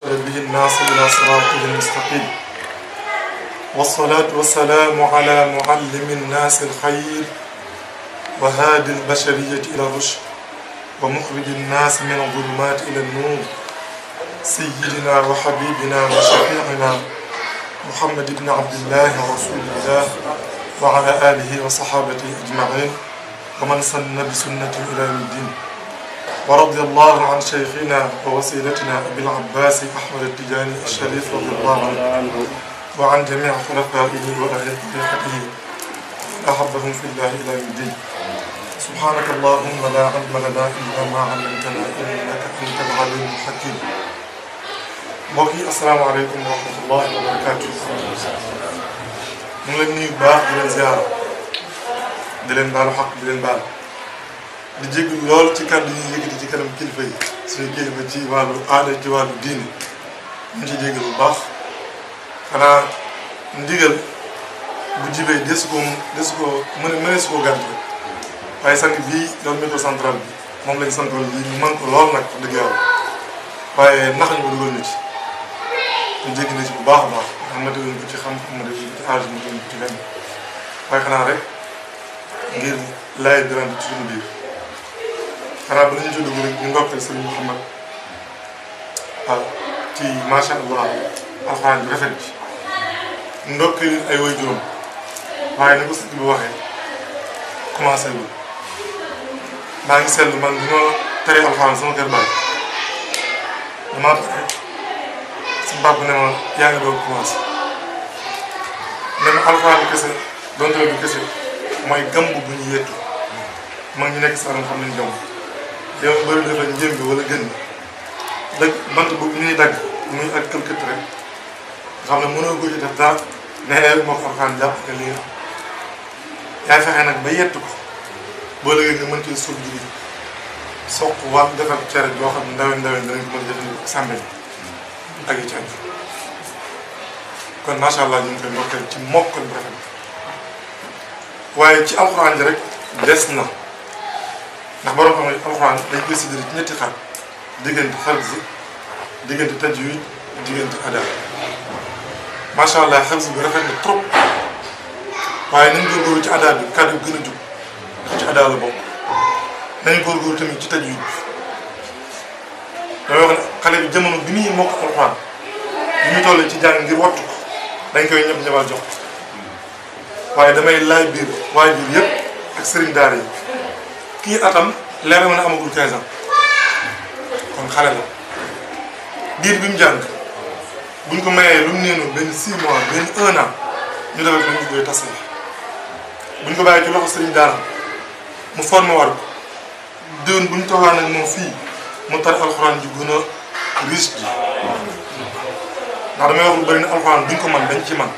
به الناس إلى صراطه المستقيم والصلاة والسلام على معلم الناس الخير وهادي البشرية إلى الرشد ومخرج الناس من الظلمات إلى النور سيدنا وحبيبنا وشفيعنا محمد بن عبد الله رسول الله وعلى آله وصحابته أجمعين ومن سن بسنته إلى يوم الدين ورضي الله عن شيخنا ووسيلتنا أبي العباس أحمد التجاني الشريف رضي الله عنه وعن جميع خلفائه وأهل طريقته أحبهم في الله إلى يوم الدين. سبحانك اللهم لا علم لنا إلا ما علمتنا إنك أنت العليم الحكيم. mbokk yi asalaamaaleykum wa rahmatullahi wa barakaatu. mu ngi leen nuyu bu baax di leen ziar di leen baalu xaq di leen baal di jéggi lool ci kàddu yi yëkkati ci kanam kilifa yi suñu kilifa ci wàllu aada ci wàllu diine ñu ci jéggi bu baax xanaa ndigal bu jibee desu ko mënees koo gànt waaye sang bii doon micro central bi moom lañ santoon lii ñu mën ko lool nag dëgg yàlla waaye nax ñu ko dugal na ci ñu jéggi na ci bu baax a baax xam ma déggoon ko ci xam-xam ma déggoon ko ci âge ma déggoon ko ci lenn waaye xanaa rek ngir laay birante ci suñu biir xanaa ba nañu ci dugg rek ñu ndokkeel sëriñ Mouhamad ci macha allah alxuraan bi rafet bi ndokkeel ay way juróom waaye ni ko sëñ bi waxee commencé wu maa ngi seetlu man bi ma teree alxuraan sama kër baay damaa pare sama bàpp ne ma yaa ngi doon commencé ne ma alxuraan bi kese donte bi kese mooy gamb bu ñu yettu mag ñu nekk sax xam nañ gamb yow bëri dafa njëm bi wala gën dëgg bant bu ñuy dagg muy ak këlkët rek nga xam ne mënoo ko ci def dara ne moo ko alxuraan jàpp nga lii yaay fexe nag ba yettu ko boo léegi nga mën cee suuf ji soq wàll defar cere joo xam ne ndawen danañ ko mën a jëfandikoo sàmbe ak yi ci am kon macha allah ñu ngi koy ndokkeel ci mokkal bu rafet waaye ci alxuraan ji rek des na ndax borom xam ne alxuraan dañ koy séddale ci ñetti xaaj diggante xafs diggante tajwid diggante ada macha allah xafs bi rafet na trop waaye nañ góorgóorlu ci ada bi kàddu gën a jub ndax ci ada la bokk nañ góorgóorlu tamit ci tajwid bi damay wax ne xale bi jamono bi muy mokk alxuraan bi ñu toll ci jàng ngir wattu ko dañ koy ñëpp ñëwaat jox waaye damay laaj biir waaye biir yëpp ak sëriñ daara yi kii atam leer na amagul 15 ans kon xale la diir bi mu jàng buñ ko mayee lu mu neenu benn 6 mois benn 1 an ñu defal ko ñu koy tase buñ ko bàyyee ci loxo sëriñ daara mu formé war ko déwén buñ toogaan nag moom fii mu tar alxuraan ji gën a riche ji ndax damay wax lu bëri ne alxuraan duñ ko man dañ ci man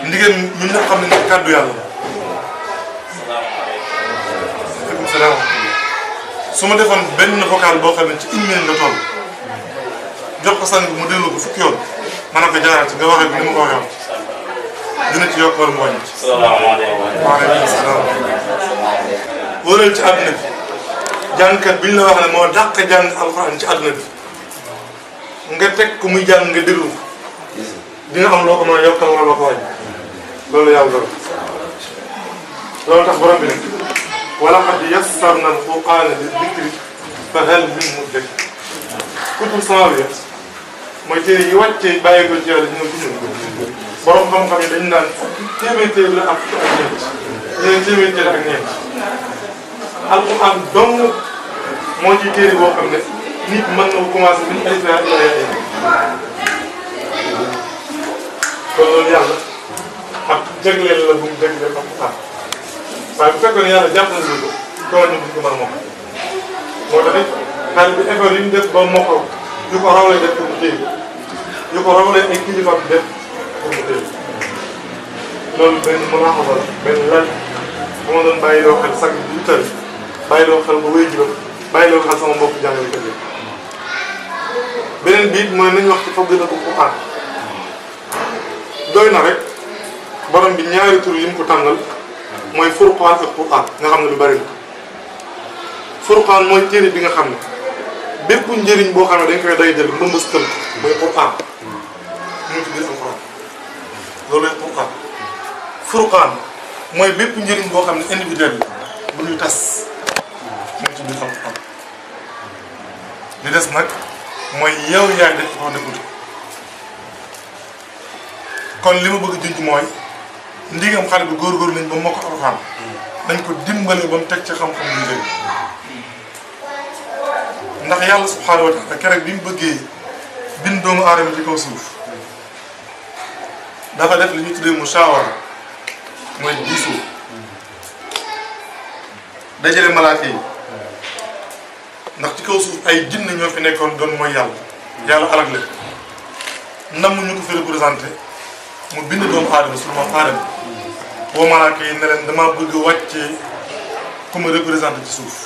ndigéen ñun nga xam ne nag kàddu yàlla la aleykum salaam su ma defoon benn vocal boo xam ne ci 1 minute nga toll jox ko sang mu delloo ko fukki yoon mën na ko jaaraat ci nga waxee bi ni ma ko waxee woon dina ci yokk wala mu wàññi ci waaleykum salaam wóoral ci àdduna bi jàngkat bi ñu la wax ne moo dàq jàng alxuraan ci àdduna bi nga teg ko muy jàng nga déglu ko dina am loo ko mën a yokkal wala loo ko wàññi loolu yàlla doon loolu tax borom bi ne wa laqad yassarna al-qur'ana li-dhikri fa hal min muddakir kutub samawiyya mooy téere yi wàccee bàyyi ko ci yàlla ñoom dund borom xam-xam yi dañu naan téeméer téere la ak ñeent ñeneen téeméer téere ak ñeent alquran dong moo ci téere boo xam ne nit mën na ko commencé min alif ila yaa kon loolu yàlla ak jagleel la bu mu jagleel alquran waaye bu fekkoon yàlla jàpp nañu ko doon ñu ko mën a mokk moo tax it xale bi effort yi ñu def ba mokkoo yu ko raw lay def pour mu téye yu ko raw lay ay kilifa def pour mu téye loolu benn munaaxaba la benn laaj bu ma doon bàyyi loo xel sànq bu tëri bàyyi loo xel ba wéy juróom bàyyi loo xel sama mbokk jàngalekat yi beneen biit mooy nañu wax ci fadilatu Qur'an doy na rek borom bi ñaari tur yi mu ko tànnal mooy Furqaan ak Qur'an nga xam ne lu bari la Furqaan mooy téere bi nga xam ne bépp njëriñ boo xam ne dañ koy day jël mbëmbëstal mooy Qur'an mu ngi ci biir Alquran loolu mooy Qur'an. Furqaan mooy bépp njëriñ boo xam ne individuel bu ñuy tas mu ngi ci biir Alquran li des nag mooy yow yaay def ko def kon li ma bëgg a junj mooy ndigam xale bi góorgóorlu nañ ba moo ko Alquran dañ ko dimbale ba mu teg ci xam-xam bu njëriñ ndax yàlla subhaanahu wa taala keroog bi mu bëggee bind doomu aadama ci kaw suuf dafa def li ñu tuddee musaawara mooy diisoo dajale malaaka yi ndax ci kaw suuf ay jinne ñoo fi nekkoon doon mooy yàlla alag leen nam ñu ko fi représenté mu bind doomu aadama sur moom aadama boo malaaka yi ne leen dama bëgg wàccee ku ma représenté ci suuf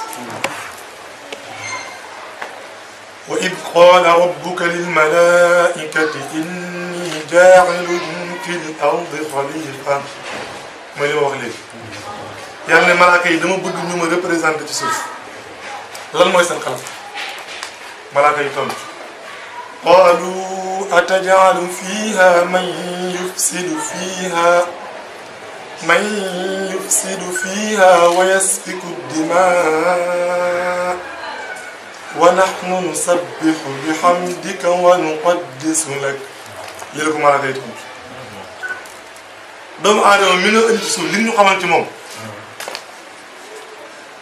wa id qaala rabbuka lil malaikati inni jaa'ilun fil ardi xalifa mooy li ma wax léegi yàlla ne malaaka yi dama bëgg ñu ma représenté ci suuf lan mooy seen xalaat malaaka yi tontu qaalu ataj'alu fiiha man yufsidu fiiha wa yasfiku dimaa wa nahnu nusabbihu bihamdika wa nuqaddisu lak lii la ko malaaka yi tontu doomu aadama mi nga indi ci suuf li ñu xamal ci moom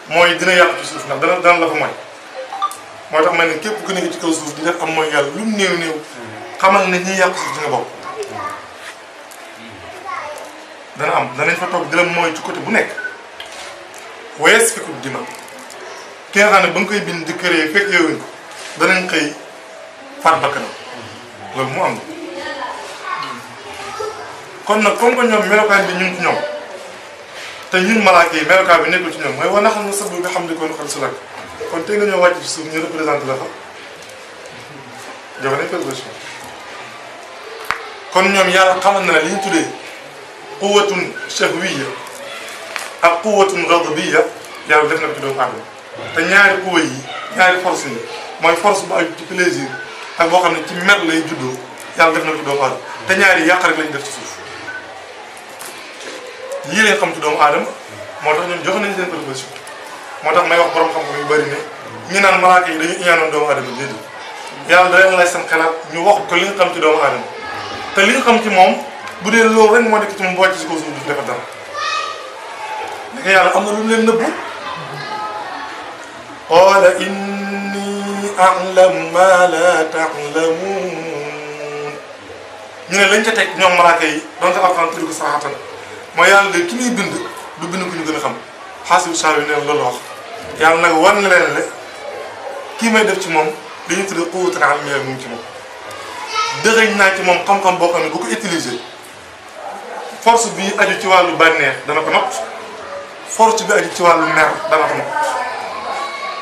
mooy dina yàq ci suuf ndax dana la fa mooy moo tax ma ne képp ku nekk ci kaw suuf di def am mooy yàlla lu mu néew xamal ne ñiy yàq suuf di nga bokk dana am danañ fa toog di la mooy ci côté bu nekk wees fi ko dima ki nga xam ne ba nga koy bind di këree fekk yowuñ ko danañ xëy faat bakkanam loolu mu am kon nag comme que ñoom melokaan bi ñun ci ñoom te ñun malaaka yi melokaan bi nekkul ci ñoom mooy wa nahnu nusabbihu bihamdika wa nuqaddisu lak kon tey nga ñëw wàcc ci suuf ñu représenté la fa joxe nañ proposition kon ñoom yàlla xamal na ne li ñu tuddee quwwatun shahwiyya ak quwwatun ghadabiyya yàlla def na ko ci doomu aadama te ñaari quwwa yi ñaari force yi mooy force bu aju ci plaisir ak boo xam ne ci mer lay juddoo yàlla def na ko ci doomu aadama te ñaari yàq rek lañu def ci suuf lii lañ xam ci doomu aadama moo tax ñun joxe nañ seen proposition moo tax may wax borom xam-xam yu bëri ne ñi naan malaaka yi dañu iñaanoon doomu aadama déedéet yàlla da leen lay seen xalaat ñu wax ko li nga xam ci doomu aadama te li nga xam ci moom bu dee loolu rek moo nekk ci moom bu wàcc si kaw suuf du defar dara léegi yàlla am na lu mu leen nëbbu qaala inni a'lamu ma la ta'lamun ñu ne lañ ca teg ñoom malaaka yi donte alxuraan tudd ko saxaatan mooy yàlla de ki muy bind du bind ko ñu gën a xam xaasibu saa yi neen loolu wax yàlla nag war na leen le kii may def ci moom li ñu tuddee quwwatun ilmiyya mu ngi ci moom dëxëñ naa ci moom xam-xam boo xam ne bu ko utiliser force bi aju ci wàllu bànneex dana ko not force bi aju ci wàllu mer dana ko not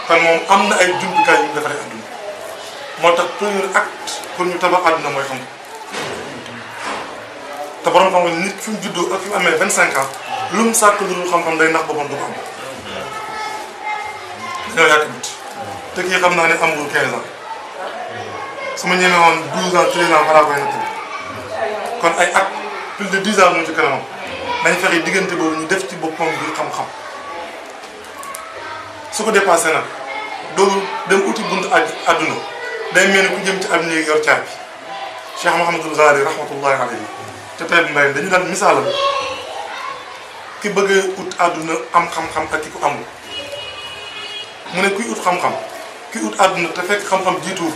kon moom am na ay jumtukaay yu ñu defaree adduna moo tax premier acte pour ñu tabax adduna mooy xam te borom xam-xam nit fi mu juddoo ak fi mu amee 25 ans lu mu sàkk lu dul xam-xam day nax boppam du ko am dañoo yàkkamti te kii xam naa ne amul 15 ans su ma ñemee woon 12 ans 13 ans balaa koy natt kon ay at plus de 10 ans mu ci kanamam dañ fexe diggante boobu ñu def ci boppam bi xam-xam su ko dépassé nag doo dem uti buntu àdduna day mel ni ku jëm ci ab néeg yor caabi Cheikh Mouhamadul Ghali rahmatullahi alayhi te tey mbay dañu daan misaalam ki bëgg a ut àdduna am xam-xam ak ki ko amul mu ne kuy ut xam-xam ki ut àdduna te fekk xam-xam jiituwul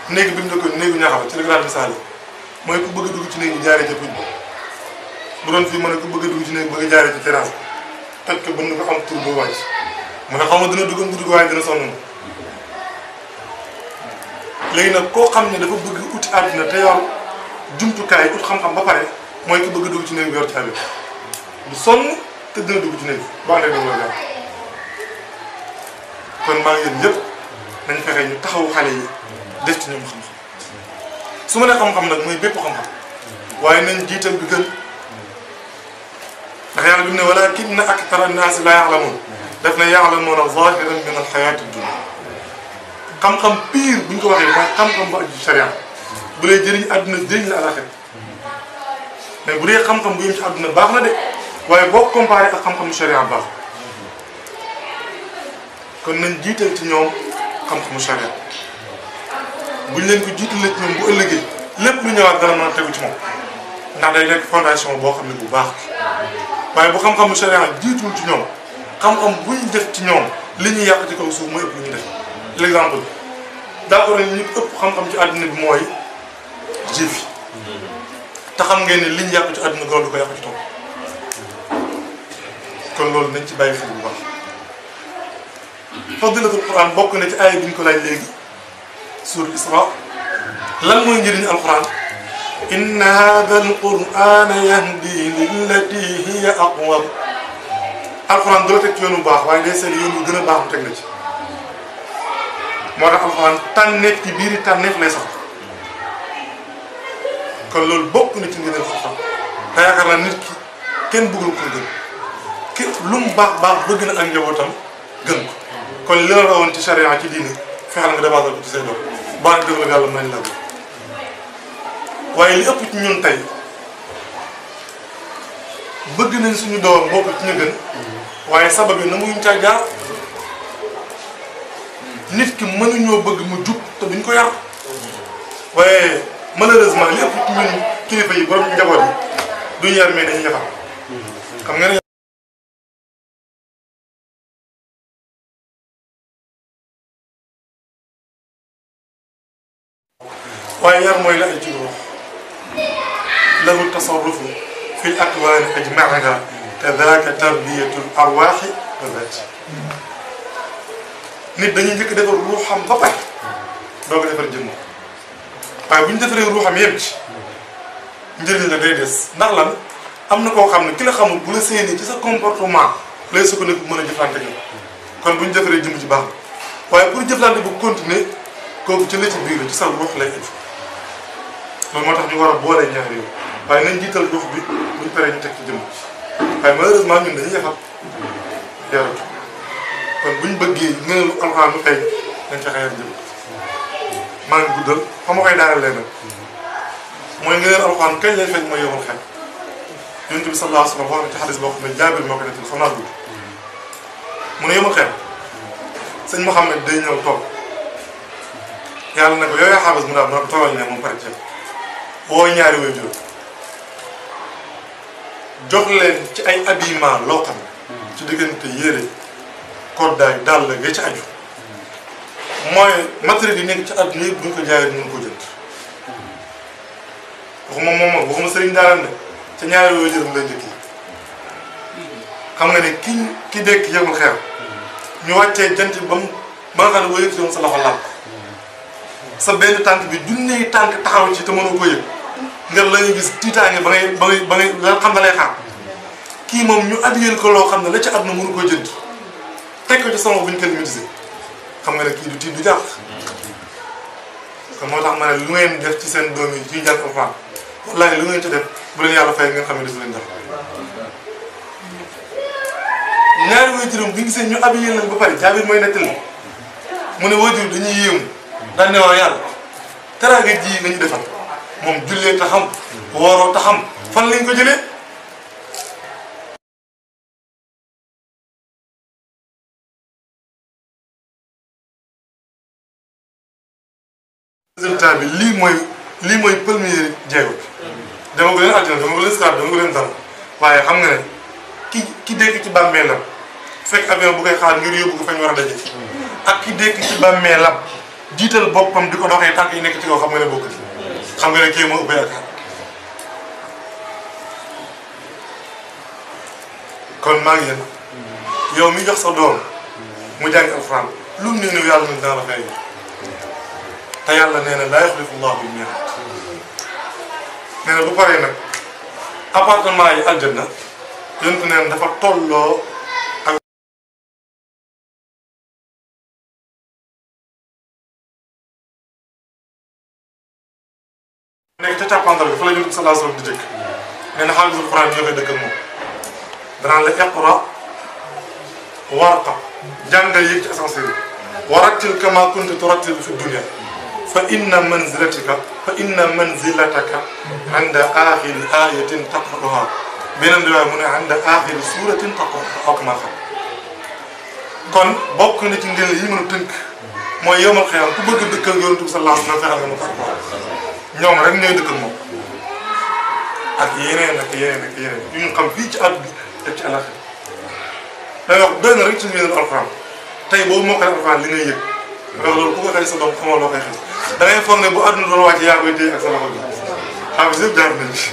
néegi bi mu ne ko néegu ñaxaw ci la ko daan misaal mooy ku bëgg a dugg ci néeg bi jaaree ca puj bu doon fii mu ne ku bëgg a dugg ci néeg bëgg a jaaree ci terrasse toj ko bëgg ko am tur boo wàcc mu ne xam nga dina dugg waaye dina sonn léegi nag koo xam ne dafa bëgg uti àdduna te yor jumtukaay ut xam-xam ba pare mooy ki bëgg a dugg ci néeg bi yor caabi du sonn te dina dugg ci néeg bi ba ànd ak dama la kon maa ngi yéen ñëpp nañ fexe ñu taxawu xale yi def ci ñoom xam-xam su ma nee xam-xam nag mooy bépp xam-xam waaye nañ jiital bi gën ndax yàlla bi mu ne walaakinna aktara naasi laa ya'lamuun daf ne ya'lamuuna zaahiran min al-hayaati ad-dunya xam-xam pire bu ñu ko waxee mooy xam-xam bu aju ci sharia bu lay jëriñ àdduna jëriñ la alaxira mais bu dee xam-xam bu yem ci àdduna baax na de waaye boo comparé ak xam-xamu sharia baax kon nañ jiital ci ñoom xam-xamu sharia buñ leen ko jiitalee ci ñoom bu ëllëgee lépp lu ñëwaat dana mën a tegu ci moom ndax day nekk fondation boo xam ne bu baax waaye bu xam-xamu sharia jiitul ci ñoom xam-xam buñ def ci ñoom li ñuy yàq ci kaw suuf mooy ëpp lu ñu def l'exemple d'accord ñu ëpp xam-xam ci àdduna bi mooy juif yi te xam ngeen ne liñ yàq ci àdduna góor du ko yàq ci topp kon loolu nañ ci bàyyi xel bu baax fadilatul quran bokk na ci aaya bi ñu ko laaj léegi suur Isra lan mooy njëriñu alquran inna hada alqurana yahdi lillati hiya aqwam alquran du la teg ci yoon bu baax waaye day seet yoon bu gën a baax mu teg la ci moo tax alquran tànneef ci biiri tànneef lay sax kon loolu bokk na ci ngëneel xam-xam te yaakaar naa nit ki kenn bëggul ko gën ki lu mu baax baax bëgg na ak njabootam gën ko kon li la rawoon ci charia ci diine fexeel nga dabaatal ko ci say doom baax na dëgg la yàlla mën la ko waaye li ëpp ci ñun tey bëgg nañ suñu doom bokk ci ñu gën waaye sabab yi nanguñu caa jaar nit ki mënuñoo bëgg mu jub te duñ ko yar waaye malheureusement li ëpp ci ñun kilifa yi borom njaboot yi duñ yar mais dañuy yafal xam nga ne waaye yar mooy la ay ci ruux lahu tasarrufu fi l akwaani ajmaiha kadaka tarbiyatul arwaaxi wa zaati nit dañuy njëkk defar ruuxam ba pare doo ko defar jëmm waaye bu ñu defaree ruuxam yem ci njëriñ la day des ndax lan am na koo xam ne ki la xamul bu la séenee ci sa comportement lay sukkandiku mën a jëflante ak kon bu ñu defaree jëmm ci baax na waaye pour jëflante bu continuer kooku ci la ci biir ci sa ruux lay ëpp loolu moo tax ñu war a boole ñaar yooyu waaye nañ jiital ruux bi buñ paree ñu teg ci jëmm waaye malheureusement ñun dañuy yafal yaratu kon buñ bëggee ngëneelu alxuraan lu feeñ dañ ca xayal jëm maa ngi guddal fa ma koy daanalee nag mooy ngëneelu alxuraan kañ lay feeñ mooy yomal xel yonent bi sallallahu alayhi wa sallam wax na ci xadis boo xam ne Jaabir moo ko nettali xam naa gudd mu ne yomal xel sëñ Mouhamed day ñëw toog yàlla ne ko yow yaa xaabas mu daal mu ne ko toogal ne moom pare ceeb woo ñaari way juróom jox leen ci ay habillement loo xam ne ci diggante yére koddaay dàll ga ci aju mooy matériel yi nekk ci àdduna yëpp bu ñu ko jaayee mën ko jënd waxuma moom waxuma sëriñ daaram ne ca ñaari way juróom lay njëkk yi xam nga ne ki dekk yëgul xeer ñu wàccee jant ba nga xam ne boo yëg sa loxo laal sa benn tànk bi junneey tànk taxaw ci te mënoo ko yëg nga la ñuy gis tiitaange ba ngay la xam ne lay xaar kii moom ñu addiyeel ko loo xam ne la ci àdduna mënu ko jënd teg ko ci sama bu ñu climatisé xam nga ne kii du tiit du jàpp kon moo tax ma ne lu ngeen def ci seen doom yi ci jàng alxuraan wallaahi lu ngeen ci def bu leen yàlla fay ngeen xam ne desu leen def ñaari waajuram bi gisee ñu addiyeel leen ba pare Jaabir mooy nettali mu ne waajur dañuy yéemu daan ne waaw yàlla teraanga ji nga ñu defal moom jullee ta xam wooroo ta xam fan lañ ko jëlee résultat bi lii mooy premier jéego bi dama ko leen àddina dama ko leen scar dama ko leen dal waaye xam nga ne ki dekk ci bàmmeelam fekk avion bu koy xaar ngir yóbbu ko fañ war a daje ak ki dekk ci bàmmeelam jiital boppam di ko doxee tànk yi nekk ci kaw xam nga ne bokk ci xam nga ne kii moo ëpp yaakaar kon maa ngi yéen yow mi jox sa doom mu jàng alxuraan lu mu néew yàlla na dina la fay te yàlla nee na laa yuxlifu llaahu l-mii'aad nee na bu paree nag appartement yi aljanna yonent nee na dafa tolloo ak nekk ca càppandal bi fa la yonent bi sallallahu alayhi wa sallam di dëkk nee na xaalisul Quraan ñoo koy dëkk ak moom danaan la iqra warqa jàngal yéeg ci ascenseur warattil kama kunta turattil fi dunya fa inna manzilataka inda axiri ayatin taqra'uha beneen riwaaya mu ne inda axiri suratin taqra'uha ak maa xam. kon bokk na ci ngëneel yi mën a tënk mooy yowmal xiyaam ku bëgg dëkk ak Yonent bi sallallahu alayhi wa sallam fexeel nga ma ko ñoom rek ñooy dëkk ak moom ak yeneen ak yeneen ak yeneen yu ñu xam fii ci àdduna bi ci àllaxira da nga wax benn rek ci ngëneelu alxuraan tey boobu moo koy alxuraan li ngay yëg nga wax loolu ku ko xëy sa doom xamoo loo koy xëy da ngay foog ne bu àdduna doon wàcc yaa koy téye ak sa loxo bi xam nga yëpp jaar nañ ci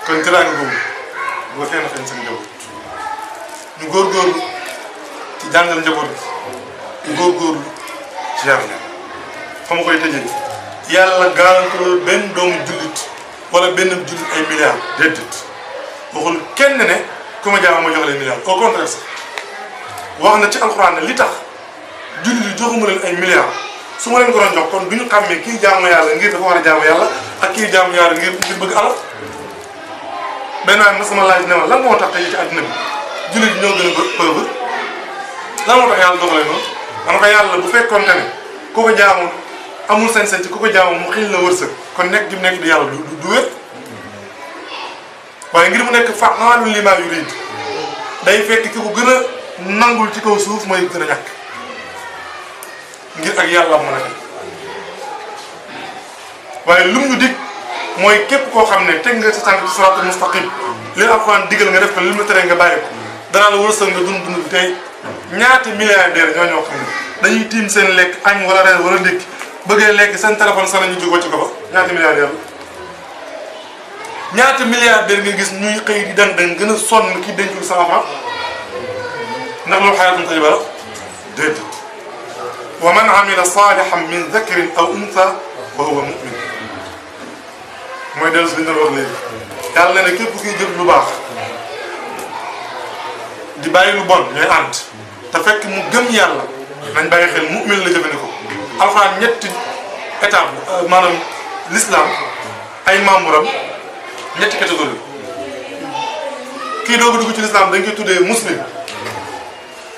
kon teraanga boobu bu ko kenn xëy sa njaboot ñu góorgóorlu ci jàngal njaboot bi ñu góorgóorlu ci yar leen fa ma koy tëjee yàlla gàllankoor benn doomu jullit wala benn jullit ay milliards déedéet waxul kenn ne ku ma jaam ma jox leen milliards au contraire sax wax na ci alxuraan ne li tax jullit yi joxuma leen ay milliards su ma leen ko doon jox kon du ñu xàmmee kii jaamu yàlla ngir dafa war a jaamu yàlla ak kii jaamu yàlla ngir bëgg alal benn waay ma sama laaj ne ma lan moo tax tey ci àddina bi jullit ñoo gën a pauvre lan moo tax yàlla doxalee noonu man ko yàlla bu fekkoon ne ku ko jaamu amul sañ-sañ ci ku ko jaamu mu xiil la wërsëg kon nekk gi mu nekk di yàlla du wér waaye ngir mu nekk fa'aalun limaa yuriid day fekk ki ko gën a nangul ci kaw suuf mooy gën a ñàkk ngir ak yàlla mën a def waaye lum ñu dig mooy képp koo xam ne teg nga sa tànk ci siraatal mustaqim li alxuraan digal nga def ko li mu tere nga bàyyi ko danaa la wërsëg nga dund bi tey ñaata milliardaire ñoo xam ne dañuy tiim seen lekk añ wala reer wala ndékki bëggee lekk seen téléphone sax ñu jóg wàcc ko fa ñaata milliardaire la ñaata milliardaire nga gis ñuy xëy di dan gën a sonn ki dencul sama franc ndax loolu xayaatun tayyiba la déedéet wa man amila salihan min dhakarin aw untha wa huwa mu'min mooy dellu si li ñu doon wax léegi yàlla ne képp kuy jëf lu baax di bàyyi lu bon ñooy ànd te fekk mu gëm yàlla nañ bàyyi xel mu'min la jëfandikoo alxuraan ñetti étape maanaam l'islam ay membre am ñetti catégorie kii doogu dugg ci l'islam dañ koy tuddee muslim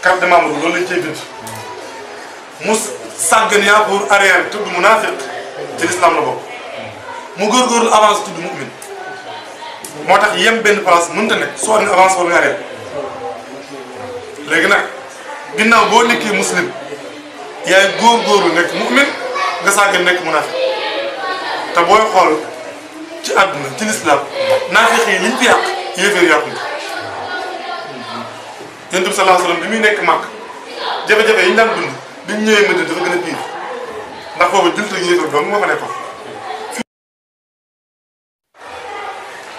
carte de membre loolu lañ cey bind sàggan yaa pour arrière tudd munaafiq ci l'islam la bokk mu góorgóorlu avance tudd mu'min moo tax yem benn place mënta nekk soo ne avance wala nga arrière léegi nag ginnaaw boo nekkee muslim yaay góorgóorlu nekk mu'min nga sàggan nekk munaafiq te booy xool ci àdduna ci l'islam naafiq yi liñ fi yàq yéeféer yàqu Yonent bi sallallahu alayhi wasallam bi muy nekk Màkk jafe-jafe yi ñu daan dund bi ñu ñëwee Madina dafa gën a pire ndax boobu jullit ak yéeféer dong moo fa nekkoon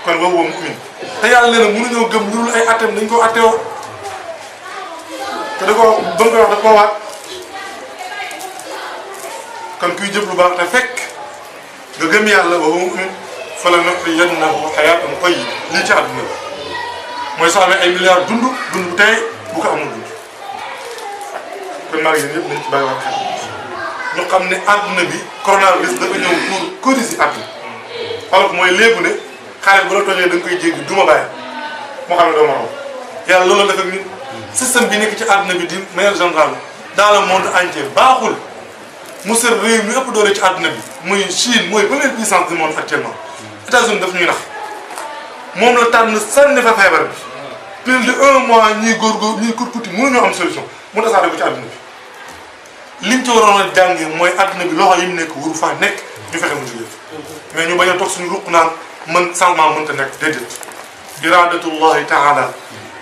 kon boobu mu'min te yàlla nee na mënuñoo gëm lu dul ay atteem dañ koo attewoo te da koo ba mu koy wax da koo waat kon kuy jëf lu baax te fekk nga gëm yàlla wa huwa mu'min falanuhyiyannahu hayaatan tayyiba lii ci àdduna mooy soo amee ay milliards dund bu tey bu ko amul dund kon maa ngi yéen yëpp nañ ci bàyyiwaat xel ñu xam ne àdduna bi coronavirus dafa ñëw pour corriger àdduna alors que mooy léegi ne xale bu la tojee da nga koy jéggi duma bàyyi moo xam ne doo ma raw yàlla loolu la def ak ñun système bi nekk ci àdduna bi di manière générale dans le monde entier baaxul mu ser réew mi ëpp doole ci àdduna bi muy Chine mooy première puissance du monde actuellement États-Unis daf ñuy nax moom la tànn sànni fa feebar bi plus de 1 mois ñiy góorgóor ñiy kurkuti mënuñoo am solution mu tasaare ko ci àdduna bi liñ ci waroon a jàngee mooy àdduna bi loxo yi mu nekk wuru faa nekk ñu fexe mu jógee mais ñu bañ a toog suñu ruq naan mën changement mënta nekk déedéet iradatullahi taala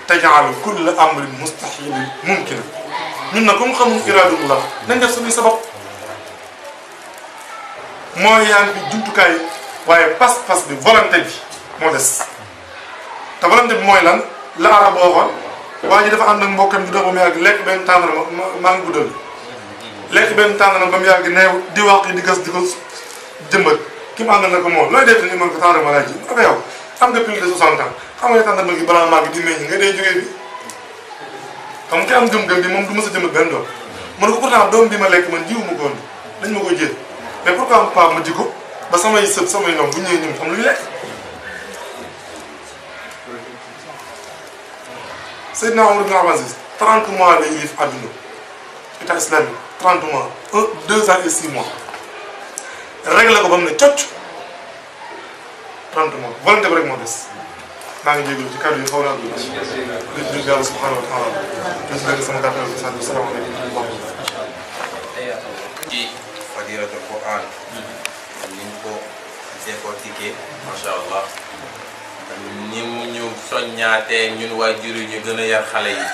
tajaalu kulla amrin mustahilin mumkina ñun nag comme xamuñu iradatullah nañ def suñuy sabab mooy yaa ngi fi jumtukaay waaye pas-pas bi volonté bi moo des te volonté bi mooy lan la arab waxoon waa ji dafa ànd ak mbokkam di dox ba mu yàgg lekk benn tàndarma maa ngi guddal lekk benn tàndarma ba mu yàgg neew di wax di gas di ko jëmbat ki mu àndal na ko moom looy def ni mën ko tàndarma laaj ji ak yow am nga plus de 60 ans xam nga ne tàndarma gi balaa màgg di meññ nga dee jógee bi xam nga ki am gëm-gëm bi moom du mës a jëmbat benn doom mën ko pourtant doom bi ma lekk man jiwu ma ko woon dañ ma koy jël mais pourquoi pas ma ji ko ba samay sët samay ñoom bu ñëwee ñun am lu ñu lekk Seydina Omar ibn Abdul Aziz 30 mois la yilif àdduna état islamique 30 mois 2 ans et 6 mois réglé ko ba mu ne cocc 30 mois volonté bi rek moo des maa ngi jégalu ci kàddu yi xaw naa ko di yàlla subhanahu wa taala di si sama gàttal bi salaamaaleykum wa ci fadiratul Quran ni ñu ko décortiqué macha allah ni mu ñu soññaatee ñun waajur yi ñu gën a yar xale yi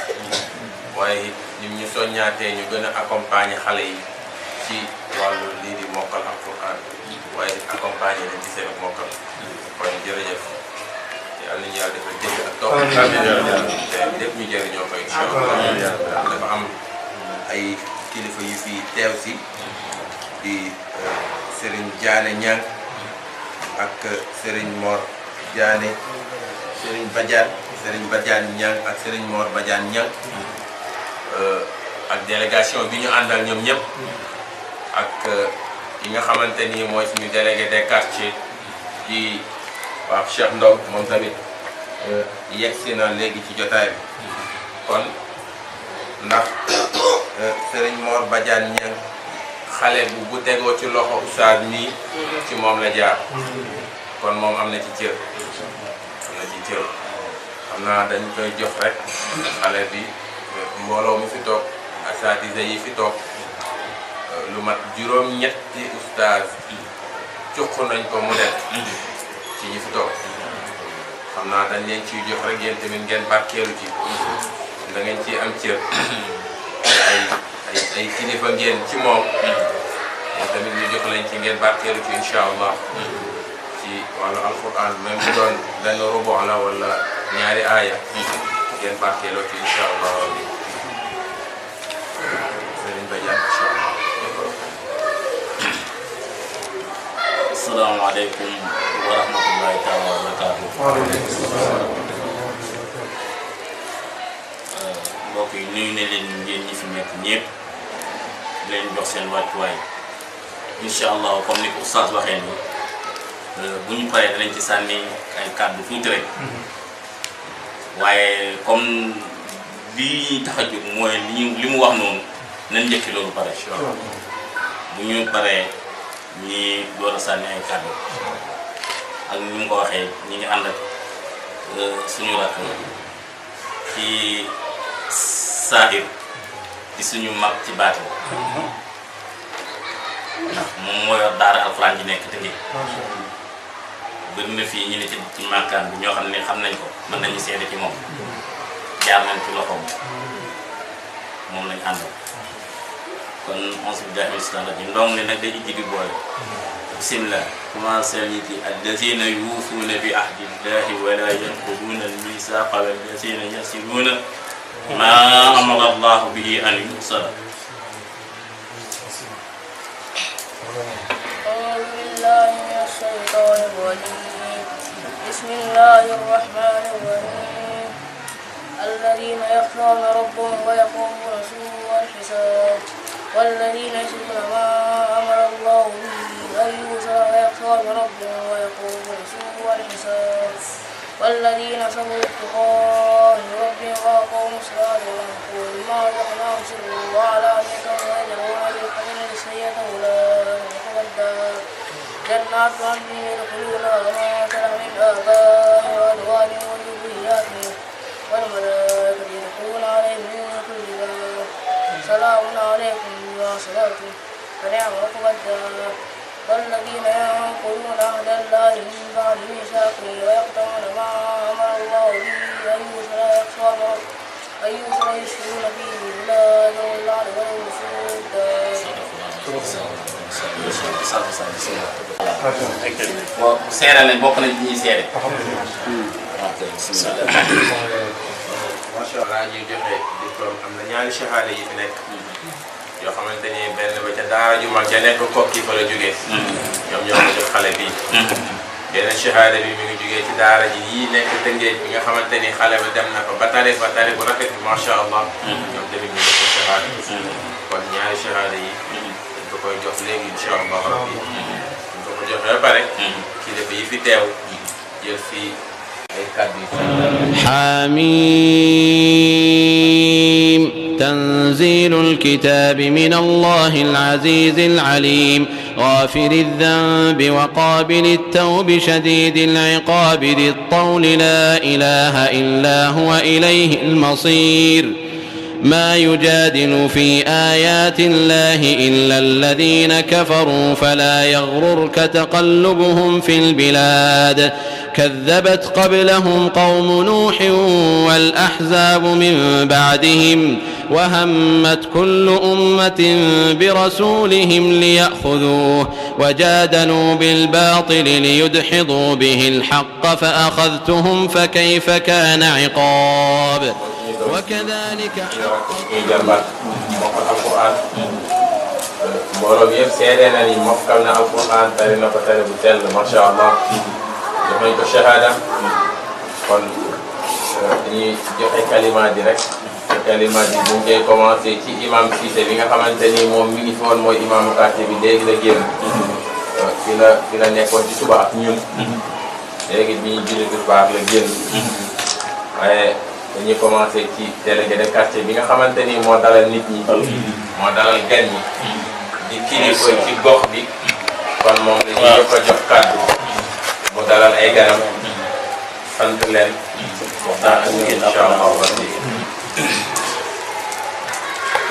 waaye ni ñu soññaatee ñu gën a accompagner xale yi ci wàllu lii di mokkal ak Quran waaye accompagner leen ci seen mokkal kon jërëjëf yàlla nañu yàlla defal dégg ak topp te lépp ñu jëriñoo ko incha allah dafa am ay kilifa yu fi teew si di Serigne Diané Niang ak Serigne Mor Diané Serigne Badiane Niang ak Serigne Mor Badiane Niang ak délégation bi ñu àndal ñoom ñëpp ak yi nga xamante ni mooy suñu délégué des quartiers di Pape Cheikh Ndong moom tamit yegsi na léegi ci jotaay bi kon ndax Serigne Mor Badiane Niang xale bu tegoo ci loxo oustaz nii ci moom la jaar kon moom am na ci cër xam naa dañ koy jox rek xale bi mbooloo mi fi toog asatise yi fi toog lu mat juróom-ñetti oustaz cuq nañ ko mu def ci ñi fi toog xam naa dañ leen ciy jox rek yéen tamit ngeen barkeelu ci da ngeen ciy am cër ay kilifa ngeen ci moom yéen tamit ñu jox leen ci ngeen barkeelu ci incha allah ci wàllu alquran même bu doon benn rubu la wala ñaari aaya ngeen barkeeloo ci incha allah rabbi Serigne Badiane incha allah. asalaamaaleykum wa rahmatullahi taala wa barakaatu. mbokk yi nuyu ne leen ngeen ñi fi nekk ñëpp leen jox seen wàccuwaay incha allah comme ni ko oustaz waxee nii bu ñu paree danañ ci sànni ay kàddu tuuti rek waaye comme lii tax a jóg mooy li mu wax noonu nañ njëkki loolu pare bu ñu paree ñi door a sànni ay kàddu ak ni mu ko waxee ñi ngi ànd ak suñu rakk ci saahir di suñu mag ci baati ndax moom moo yor daara alxuraan ji nekk Tëngéej bëri na fii ñu ne ci màkkaan bi ñoo xam ne xam nañ ko mën nañu seede ci moom jaar nañ ci loxoom moom lañ àndal kon onze billahi mina shaytaani rajiim ndong ne nag day ijji di boole bismillah commencé ñi ci allazina yuufuuna bi ahdillahi wa la yanquduuna al-misaaqa wallazina yasiluuna maa amara allahu bihi an yusala. أعوذ بالله من الشيطان الرجيم بسم الله الرحمن الرحيم الذين يخشون ربهم ويقومون سوء الحساب والذين يصلون ما أمر الله به أن يوصل ويخشون ربهم ويقومون سوء الحساب والذين صبروا ابتغاء ربهم وأقاموا الصلاة وأنفقوا مما رزقناهم سرا وعلانية ويدرؤون بالحسنة السيئة أولئك الدار جنات عدن يدخلونها ومن سلف من آبائهم وأزواجهم وذرياتهم والملائكة يدخلون عليهم من كل باب سلام عليكم بما صبرتم فنعم عقبى الدار والذين ينقضون عهد الله من بعد ميثاقه ويقطعون ما أمر الله به أن يوصل يشركون به أولئك هم الظالمون waaw seere nañ bokk nañ ci ñuy seere. macha allah ñuy joxe diplôme am na ñaari shahada yi fi nekk. yoo xamante ni benn ba ca daara ju mag ja nekk kokki fa la jógee. ñoom ñoo ko jox xale bi. beneen shahada bi mi ngi jógee ci daara ji yii nekk Tëngéej bi nga xamante ni xale ba dem na fa ba tari bu rafet bi macha allah. ñoom tamit ñu jox ko shahada bi. kon ñaari shahada yi. dañ ko koy jox léegi incha allah rabbi. buñ ko ko joxee ba pare. kilifa yi fi teew. jël fi ay kàddu حميم تنزيل الكتاب من الله العزيز العليم غافر الذنب وقابل التوب شديد العقاب ذي الطول لا إله إلا هو إليه المصير ما يجادل في آيات الله إلا الذين كفروا فلا يغررك تقلبهم في البلاد كذبت قبلهم قوم نوح والأحزاب من بعدهم وهمت كل أمة برسولهم ليأخذوه وجادلوا بالباطل ليدحضوا به الحق فأخذتهم فكيف كان عقاب وكذلك jarbaat mokkal alquran mbooloo bi yëpp seede na ni mokkal na alquran tari na ko tari bu sell macha allah jox nañ ko shahada kon dañuy joxe kalimaat yi rek kalimaat yi bu ñu koy commencé ci imam Cissé bi nga xamante ni moom mi ngi fi woon mooy imaamu quartier bi léegi la génn fi la nekkoon ci suba ak ñun léegi bi ñu julli tisbaar la génn waaye dañuy commencé ci délégué de quartier bi nga xamante ni moo dalal nit ñi moo dalal gan ñi di kilifa ci gox bi kon moom dañuy yëpp a jox kàddu mu dalal ay ganam sant leen waxtaan ak ñoom incha allah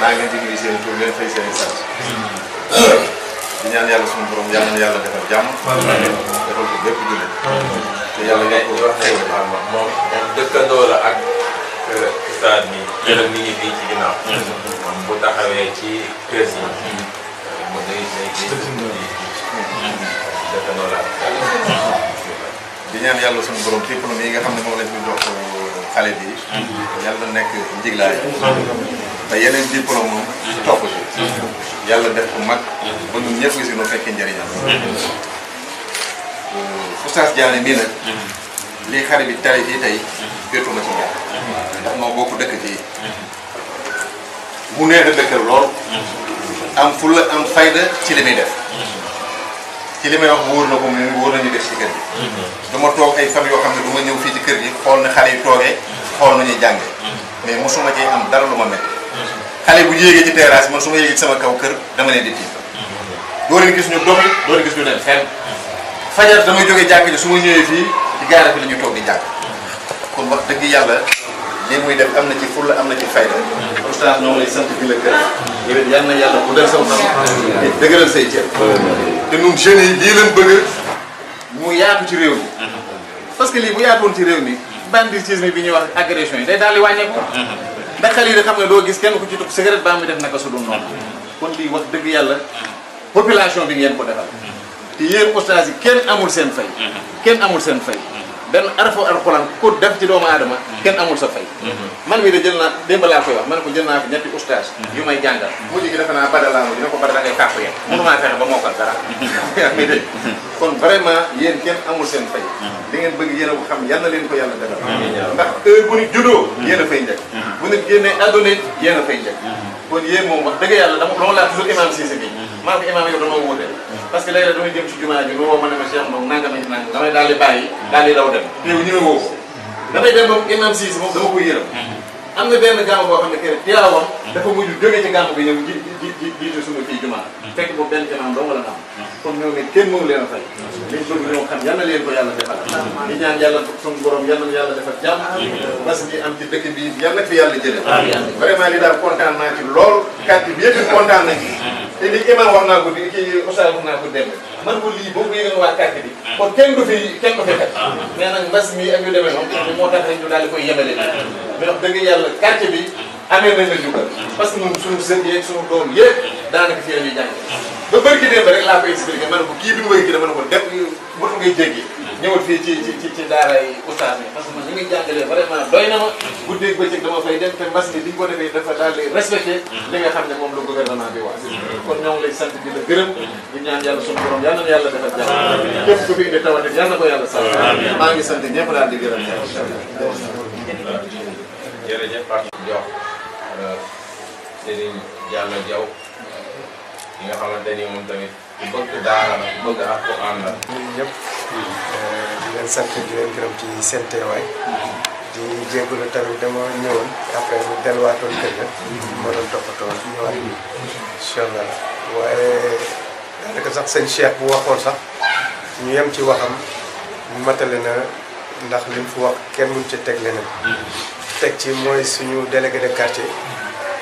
maa ngi leen di nuyu seen tur leen fay seen sant di ñaan yàlla suñu borom yàlla na yàlla defal jàmm defal ko bépp jullit te yàlla ngay di wax xëy na moom dëkkandoo la ak stade bi jërë nit ñi fii ci ginnaaw moom bu taxawee ci kër si mu day dëkkandoo la di ñaan yàlla suñu borom diplôme yi nga xam ne moom lañ ñu jox xale bi yàlla nekk njiglaay te yeneen diplôme moom topp si yàlla def ko mag ba ñun ñëpp gis noo fekkee njëriñam Oustaz Diané mii nag lii xale bi tari fii tey féetu na ci moom ndax moo bokk dëkk fii mu neex a dëkkal lool am fulla am fayda ci li muy def ci li may wax wóor na ko mu ne wóor nañu def ci kër gi du ma toog ay fan yoo xam ne du ma ñëw fii ci kër gi xool na xale yi toogee xool nañuy jànge mais mosuma cee am dara lu ma mel xale bu yéegee ci terrasse man su ma yéegee ci sama kaw kër dama leen di tiit doo leen gis ñu dox it doo leen gis ñu dem fenn fajar damay jógee jàng ji su ma ñëwee fii di gaara fi la ñuy toog di jàng kon wax dëgg yàlla li muy def am na ci fulla am na ci fayda oustaz ñoo ngi lay sant di la gërëm yow yal na yàlla bu dal saw fan te dëgëral say cër te ñun jeunes yi lii leen bëgg mu yaatu ci réew mi parce que lii bu yaatuwoon ci réew mi banditisme bi ñuy wax agression yi day daal di wàññeeku ndax xale yi de xam ne doo gis kenn ku ci tux cigarette baa muy def naka su dul noonu kon lii wax dëgg yàlla population bi ngeen ko defal te yéen oustaz yi kenn amul seen fay kenn amul seen fay benn arafu alxuraan ko def ci doomu aadama kenn amul sa fay man mii de jël naa démb laa koy wax man ko jël naa fi ñetti oustaz yu may jàngal mujj gi defe naa badalaama dina ko bada da ngay kàpp yeen mënumaa fexe ba mokkal dara yaa ngi dégg kon vraiment yéen kenn amul seen fay li ngeen bëgg yéen a ko xam yal na leen ko yàlla defal ndax heure bu nit juddoo yéen a fay njëkk bu nit génnee àdduna yéen a fay njëkk kon yéen moom wax dëgg yàlla dama loolu laa toujours imam Cissé bi maa ko imam yow dama wóote parce que léeg-léeg damay jëm ci jumaa ji lu woo ma ne ma Cheikh moom nanga nañ nang damay daal di bàyyi daal di daw dem yow ñëwee woo ko damay dem ba imam Cissé moom dama koy yërëm am na benn gàmm boo xam ne kenn teewam dafa mujj jógee ci gàmm bi ñëw jiite suñu fii jumaa fekk boobu benn imam dong la am kon ñoom it kenn mënu leen a fay liñ bëgg ñoo xam yal na leen ko yàlla defal di ñaan yàlla suñu borom yal na yàlla defal jàmm parce que am ci dëkk bi yal na fi yàlla jëlee vraiment li daal kontaan naa ci lool kàddu bi yëpp kontaan nañ ci te li imam wax naa ko di kii oustaz wax naa ko dem man ko lii boobu yëgal waa kàddu bi kon kenn du fi kat mais nag mbas mi ak yu demee noonu moo tax rek ñu daal di koy yemale mais wax dëgg yàlla quartier bi amee nañ la jukkal parce que ñun suñu sët yeeg suñu doom yëpp daanaka fii la ñuy jàng ba bëri ki démb rek laa koy expliqué ma ne ko kii bi ñu bëri ki dama ne ko def motu ngay jéggi ñëwal fii ci daaray oustaz mi parce que man ñu ngi jàngalee vraiment doy na ma guddeeg bëccëg dama fay dem te mbas mi di ko defee dafa daal di respecté li nga xam ne moom la gouvernement bi wax kon ñoo ngi lay sant di la gërëm di ñaan yàlla suñu borom yal na yàlla defal jàmm képp ku fi indi tawate yal na ko yàlla sax maa ngi sant ñëpp daal di gërëm jërëjëf Fatou Diop Serigne Diallo Diaw yi nga xamante ni moom tamit ku bëgg daara la ku bëgg Alxuraan la ñëpp di leen sant di leen gërëm ci seen teewaay di jégalu tamit dama ñëwoon après mu delluwaatoon kër ga ma doon toppatoo ñëwaat incha allah waaye daanaka sax sëñ Cheikh bu waxoon sax ñu yem ci waxam matale na ndax li mu fi wax kenn mënu ci teg leneen teg ci mooy suñu délégué de quartier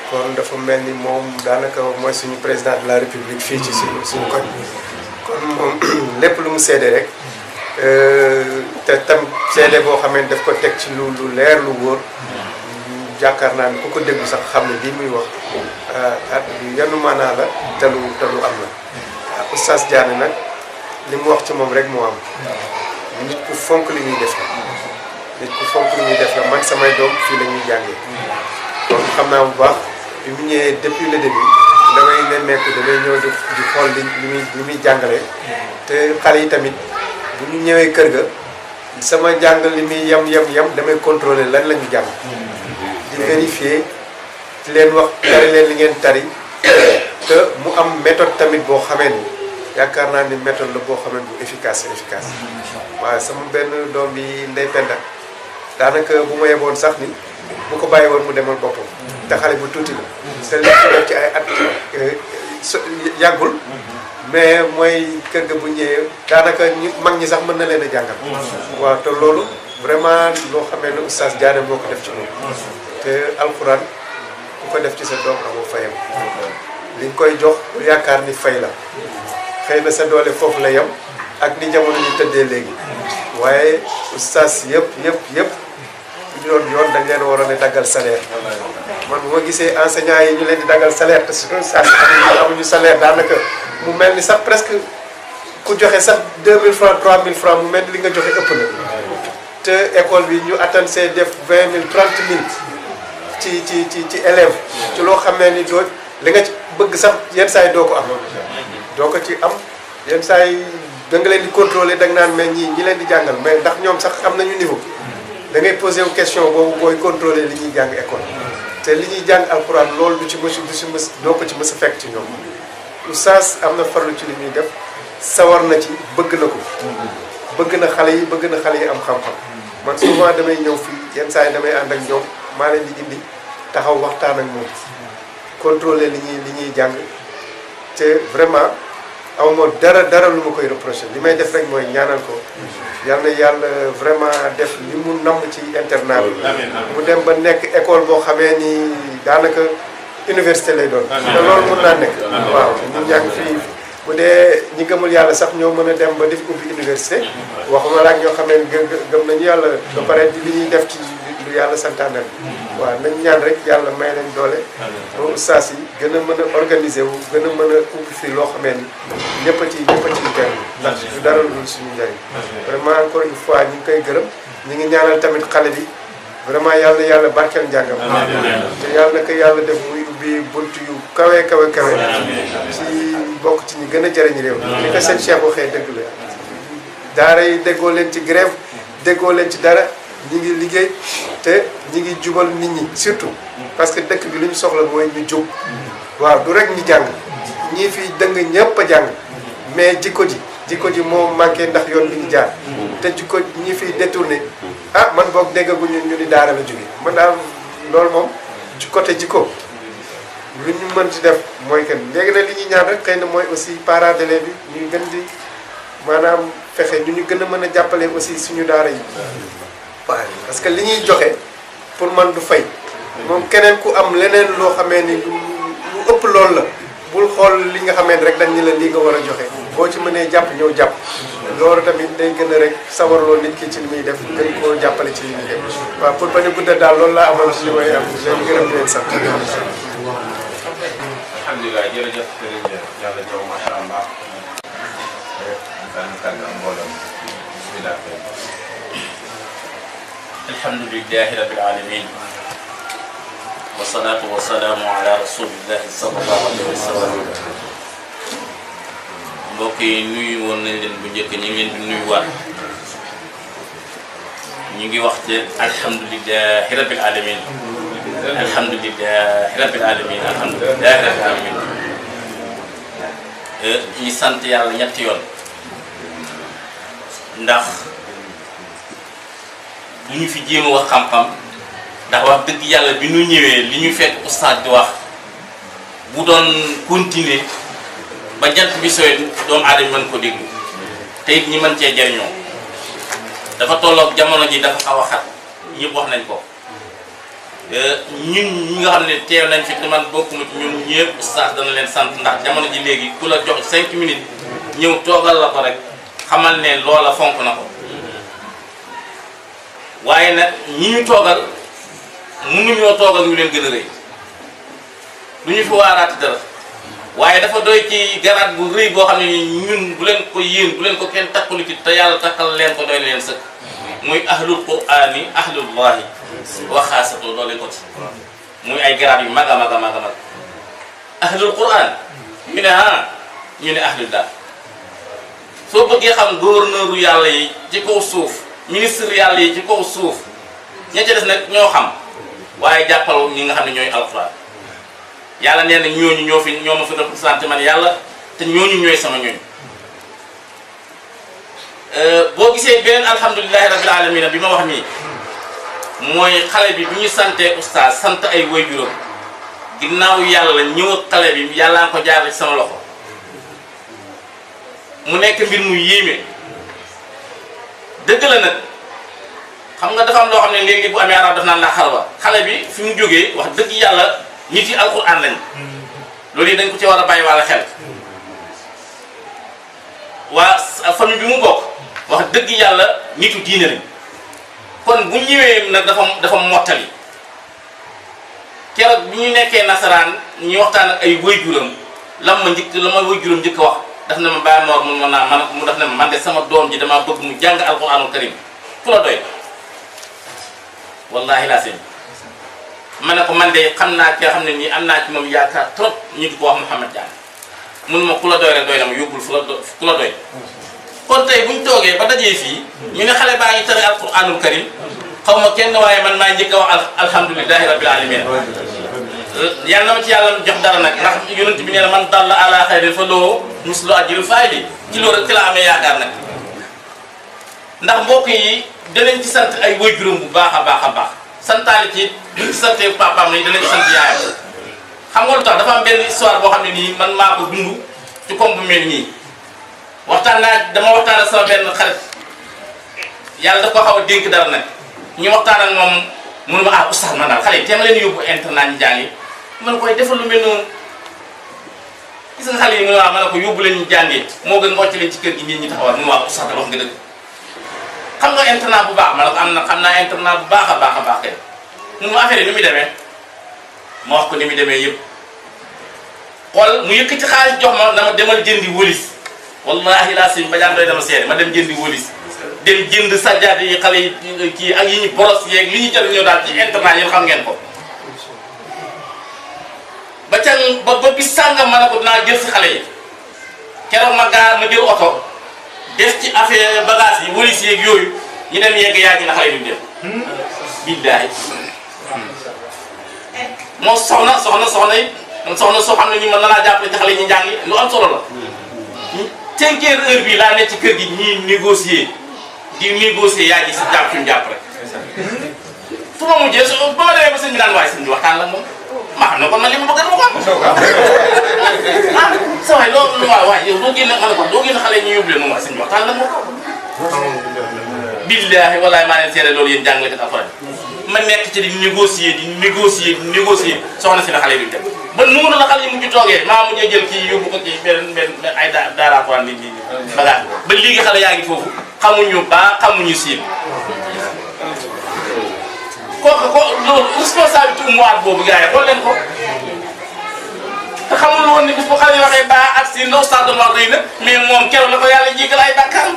kon dafa mel ni moom daanaka mooy suñu président de la république fii ci suñu koñ kon moom lépp lu mu seede rek te tam seede boo xamee daf ko teg ci lu leer lu wóor jàkkaar naa ni ku ko déglu sax xam ne lii muy wax yenn maanaa la te lu am la Oustaz Diané nag li mu wax ci moom rek moo am nit ku fonk li muy def la nit ku fonk li muy def la man samay doom fii la ñuy jàngee kon xam naa bu baax bi mu ñëwee depuis le début damay nemmeeku damay ñëw di xool li muy jàngale te xale yi tamit bu ñu ñëwee kër ga sama jàng li muy yem damay contrôler lan la ñu jàng di vérifier di leen wax tari leen li ngeen tari te mu am méthode tamit boo xamee ni yaakaar naa ni méthode la boo xamee bu efficace waaye sama benn doom bi Ndey Penda daanaka bu ma yeboon sax ni bu ko bàyyi woon mu demal boppam te xale bu tuuti la te li ci def ci ay at yàggul mais mooy kër ga bu ñëwee daanaka mag ñi sax mën na leen a jàngal waaw te loolu vraiment loo xamee ne Oustaz Diané moo ko def ci moom te alxuraan ku ko def ci sa doom amoo fayam li nga koy jox bu yaakaar ni fay la xëy na sa doole foofu la yem ak ni jamono ñu tëddee léegi waaye Oustaz yëpp doon yoon dañ leen waroon a daggal salaire man bu ma gisee enseignants yi ñu leen di daggal salaire te surtout saa si amuñu salaire daanaka mu mel ni sax presque ku joxe sax 2000 francs 3000 francs mu mel ni li nga joxe ëpp na te école bi ñu attan see def 20 000 30 000 ci élèves ci loo xam ne ni doo li nga ci bëgg sax yenn saa yi doo ko am doo ko ci am yenn saa yi da nga leen di contrôler da nga naan mais ñi leen di jàngal mais ndax ñoom sax am nañu niveau da ngay posé wu question boobu booy contrôler li ñuy jàng école te li ñuy jàng alxuraan loolu du ci mës doo ko ci mës a fekk ci ñoom Oustaz am na farlu ci li muy def sawar na ci bëgg na ko bëgg na xale yi am xam-xam man souvent damay ñëw fii yenn saa yi damay ànd ak ñoom maa leen di indi taxaw waxtaan ak moom contrôler li ñuy jàng te vraiment aw ma dara lu ma koy reproché li may def rek mooy ñaanal ko yal na yàlla vraiment def li mu namm ci internat bi mu dem ba nekk école boo xamee ni daanaka université lay doon te loolu mën naa nekk waaw ñun ñaa ngi fii bu dee ñi gëmul yàlla sax ñoo mën a dem ba def ubbi université waxuma la ak ñoo xamee gëm nañu yàlla ba pare li ñuy def ci lu yàlla santaanal waaw nañ ñaan rek yàlla may leen doole ba Oustaz yi gën a mën a organiser wu gën a mën a ubbi fii loo xamee ni ñëpp a ci njariñ ndax du dara lu dul suñu njariñ vraiment encore une fois ñu ngi koy gërëm ñu ngi ñaanal tamit xale bi vraiment yàlla barkeel njàngam te yàlla na ko yàlla def muy ubbi bunt yu kawe ci bokk ci ñi gën a jëriñ réew li ko seen Cheikh waxee dëgg la daara yi déggoo leen ci grève déggoo leen ci dara ñi ngi liggéey te ñi ngi jubal nit ñi surtout parce que dëkk bi lu ñu soxla mooy ñu jub waaw du rek ñu jàng ñii fi dëng ñëpp a jàng mais jikko ji moo manqué ndax yoon bi ñu jaar te jikko ñi fiy détourné man boog déggaguñu ñu ni daara la jóge man daal loolu moom ci côté jikko lu ñu mën ci def mooy que léegi nag li ñuy ñaan rek xëy na mooy aussi parents d'élèves bi ñuy gën di maanaam fexe ñu gën a mën a jàppale aussi suñu daara yi waaw parce que li ñuy joxe pour man du fay moom keneen ku am leneen loo xamee ni lu ëpp loolu la bul xool li nga xamee rek dañ ni la lii nga war a joxe boo ci mënee jàpp ñëw jàpp loolu tamit day gën a rek sawarloo nit ki ci li muy def gën koo jàppale ci li muy def waaw pour bañ a guddal daal loolu laa amoon ci li may am leen gërëm di leen sant alhamdulilah jërëjëf sëriñ Yàlla Jaw macha allah bismillah alhamdulillahi rabbil alamin wasalaatu wasalaamu ala rasulillahi sallallahu alayhi wa sallam mbokk yi nuyu woon nañ leen bu njëkk ñu ngi leen di nuyuwaat ñu ngi wax ci alhamdulillahi rabbil alamin alhamdulillahi rabbil alamin alhamdulillahi rabbil alamin ñu sant yàlla ñetti yoon ndax du ñu fi jéem a wax xam-xam ndax wax dëgg yàlla bi ñu ñëwee li ñu fekk oustaz di wax bu doon continuer ba jant bi sooy doomu aadama mën ko déglu te it ñi mën cee jariñoo dafa tolloog jamono ji dafa xaw a xat ñëpp wax nañ ko ñun ñi nga xam ne teew nañ fi te man bokkuma ci ñun ñëpp oustaz dana leen sant ndax jamono ji léegi ku la jox 5 minutes ñëw toogal la ko rek xamal ne loola fonk na ko waaye nag ñi ñu toogal mënuñoo toogal ñu leen gën a rëy du ñu fi waaraati dara waaye dafa doy ci garaat bu rëy boo xam ne ñun bu leen ko yéen bu leen ko kenn takkalu ci te yàlla takkal leen ko doy leen sëkk muy ahlul qur'ani ahlullahi wa xaasatoo doole ko ci muy ay garaat yu mag a mag a mag a mag ahlul qur'an ñu ne ñu ne ahlullah soo bëggee xam gouverneur yàlla yi ci kaw suuf ministre yàlla yi ci kaw suuf ña ca des nag ñoo xam waaye jàppal ñi nga xam ne ñooy alxuraan yàlla nee na ñooñu ñoo ma fi représenté man yàlla te ñooñu ñooy sama ñooñu boo gisee beneen alhamdulilahi rabbil alamina bi ma wax nii mooy xale bi ñu santee oustaz sant ay waajuram ginnaaw yàlla ñëw ak xale bi yàlla nga ko jaar ci sama loxo mu nekk mbir mu yéeme dëgg la nag xam nga dafa am loo xam ne léegi bu amee arab daf naan la xarwa xale bi fi mu jógee wax dëgg yàlla nit yi alquran lañ loolu yi dañ ko ci war a bàyyi wàlla xel waa famille bi mu bokk wax dëgg yàlla nitu diine lañ kon bu ñëwee nag dafa mottali keroog bi ñu nekkee nasaraan ñu waxtaan ak ay waajuram la ma waajuram njëkk a wax daf na ma bàyyi moor mun ma naa mu daf ne ma man de sama doom ji damaa bëgg mu jàng alquranul karim fu la doy wallahi laa seen ma ne ko man de xam naa ki nga xam ne nii am naa ci moom yaakaar trop ñu di ko wax Mouhamed Diagne mun ma ku la doy rek doy na ma yóbbul fu la doy kon tey buñ toogee ba dajee fii ñu ne xale baa ngi tari alquranul karim xaw ma kenn waaye man maa njëkk a wax alhamdulilahi rabbil alamin yàlla na ma ci yàlla jox dara nag ndax yonent bi nee na man dalla ala xayrin fa loo mislu ajril faa'ili ci loolu rek ci la amee yaakaar nag ndax mbokk yi danañ ci sant ay waajuram bu baax a baax a baax santaale ci buñ ci santee papaam nañ danañ ci sant yaayam xam nga lu tax dafa am benn histoire boo xam ne nii man maa ko dund ci comme bu mel nii dama waxtaan ak sama benn xarit yàlla daf ko xaw a dénk dara nag ñu waxtaan ak moom mënu ma oustaz man daal xale yi teema leen yóbbu internat ñu jàngi man koy defal lu mel noonu gis nga xale yi mu ne ma ne ko yóbbu leen ñu jàngee moo gën nga wàcc leen ci kër gi nit ñi taxawal mu ne oustaz wax nga dëgg xam nga internat bu baax ma ne ko xam naa internat bu baax a baax a baax kay mun ma affaire yi ni muy demee ma wax ko ni muy demee yëpp xool mu yëkk ci xaalis jox ma dama demal jëndi wëlis wallahi laa sim ba jaan doy dama seede ma dem jëndi wëlis dem jënd sajjaat yi xale yi kii ak yi ñu boros yeeg li ñu jëriñoo daal ci internat yéen xam ngeen ko ba ca ba bis sàngam ma ne ko dinaa jël si xale yi keroog ma jël oto def ci affaire bagage yi wëlis yeeg yooyu ñu dem yegg yaa ji na xale yi duñ dem billaahi moo soxna soo xam ne ni mën na laa jàppale ci xale yi ñu njàng lu am solo la 5 heures bi laa ne ci kër gi ñii négocier di négocier yaa ji si jàpp fi mu jàpp rek fu ma mujjee ba ma demee ba sëñ bi naan waaye sëñ bi waxtaan la moom ma xam ne kon man li ma bëgg dama ko am sa waay loolu waay yow doo génne ma ne ko doo génne xale yi ñu yóbbu leen moom waaye sëñ bi waxtaan la moom billaahi wallaahi maa leen seede loolu yéen jàngalekat alxuraan ma nekk ci di négocier soxna si la xale yi duñ dem ba nuuru la xale yi mujj toogee maa mujjee jël kii yóbbu ko kii benn ay daara alxuraan nit ñi bagage ba léegi xale yaa ngi foofu xamuñu baa xamuñu siin ko loolu responsabilité ummuwaat boobu gars yi xool leen ko te xamul woon ni bis bu xale yi waxee baa ak siin ndaw saa doon wax rëy na mais moom keroog la ko yàlla jéggal ay bàkkaaram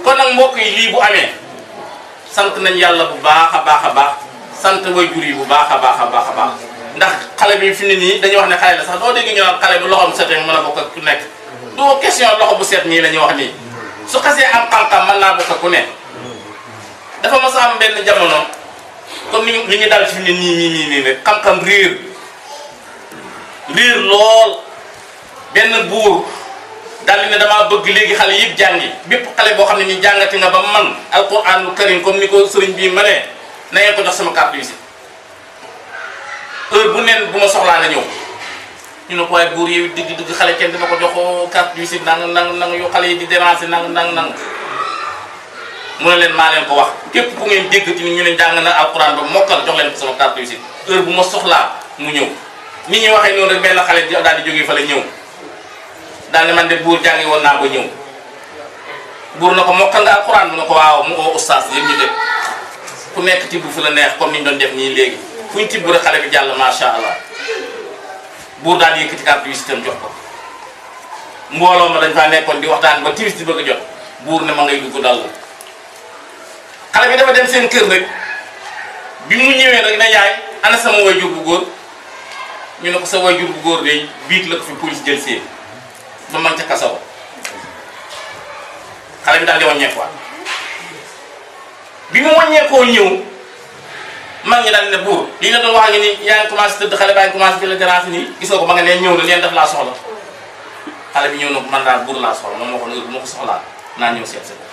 kon nag mbokk yi lii bu amee sant nañ yàlla bu baax a baax a baax sant waajur yi bu baax a baax a baax a baax ndax xale bi fi mu ne nii dañuy wax ne xale la sax doo dégg ñu naan xale bu loxoom setee mën a bokk ak ku nekk doo question loxo bu set nii la ñuy wax nii su xasee am xam-xam mën naa bokk ak ku nekk dafa mos a am benn jamono comme ni ñu dal fi mu ne nii rek xam-xam réer lool benn buur daal di ne damaa bëgg léegi xale yëpp jàngi bépp xale boo xam ne ni jàngati nga ba man alquranul karim comme ni ko sëriñ bii ma ne na ngeen ko jox sama carte visite heure bu neen bu ma soxlaa na ñëw ñu ne ko waaye buur yow dëgg xale kenn dina ko jox carte visite nang yow xale yi di déranger nang mu ne leen maa leen ko wax képp ku ngeen déggati ni ñu ne jàng na alquran ba mokkal jox leen ko sama carte visite heure bu ma soxlaa mu ñëw nit ñi waxee noonu rek benn xale daal di jógee fa la ñëw daal ne man de buur jàngi woon naa ba ñëw buur na ko mokkal nga alquran mu ne ko waaw mu oo ustaas yëpp ñu dégg ku nekk tibb fu la neex comme ni ñu doon def nii léegi fu ñu tibb rek xale bi jàll macha allah buur daal di yëkkati carte visite am jox ko mbooloo ma dañ faa nekkoon di waxtaan ba timis di bëgg a jot buur ne ma ngay dugg dal la xale bi dafa dem seen kër rek bi mu ñëwee rek ne yaay ana sama waajur bu góor ñu ne ko sa waajur bu góor de biig la ko fi police jël see ba mag ca kasaw xale bi daal di wàññeekuwaat bi mu wàññeekoo ñëw mag ñi daal di ne buur lii la doon wax nga ni yaa ngi commencé tëdd xale baa ngi commencé di la déranger nii gis nga ko ba nga ne ñëw na leen def laa soxla xale bi ñëw na ko man daal buur laa soxla moom moo ko ne bu ma ko soxlaa naa ñëw seet si ko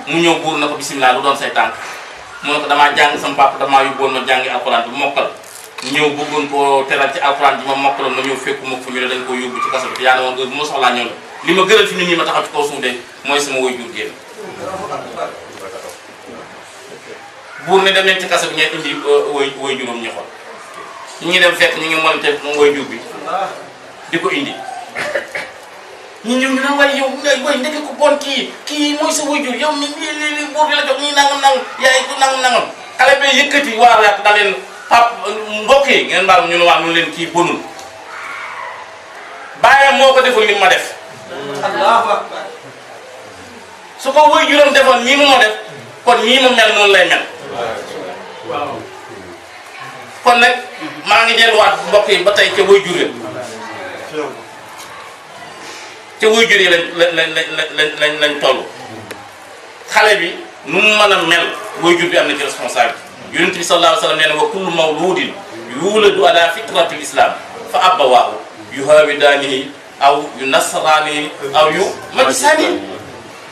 mu ñëw buur na ko bisimilah lu doon say tànk mu ne ko damaa jàng sama papa damaa yóbboon ma jàngi alxuraan bi mokkal ñëw bëggoon koo teral ci alxuraan bi ma mokkaloon ma ñëw fekku ma fu ñu ne dañ koo yóbbu ci kaso bi te yàlla woon heure bu ma soxlaa ñëw la li ma gënal fi nit ñi ma taxaw ci kaw suuf de mooy sama waajur génn buur ne dem leen ci kaso bi ngeen indi waajuram ñu xool ñu ngi dem fekk ñu ngi monte waajur bi di ko indi ñu ñëw ñu naan waaye yow way ndeke ko bon kii mooy sa waajur yow mi li buur bi la jox nii nangam yaay ko nangam xale bi yëkkati waar yàq da leen pap mbokk yi ngeen baal ñu ne waa ñu leen kii bonul bàyyam moo ko deful li ma def su ko waajuram defoon nii mu ma def kon nii mu mel noonu lay mel kon nag maa ngi delluwaat mbokk yi ba tey ca waajur yi ca waajur yi lañ toll xale bi nu mu mën a mel waajur bi am na ci responsable yonent bi sallallahu alayhi wa sallam nee na wa kullu mawludin yuladu ala fitratil islam fa abbawaahu yuhawidaanihi aw yu nasraanihi aw yu majsaanihi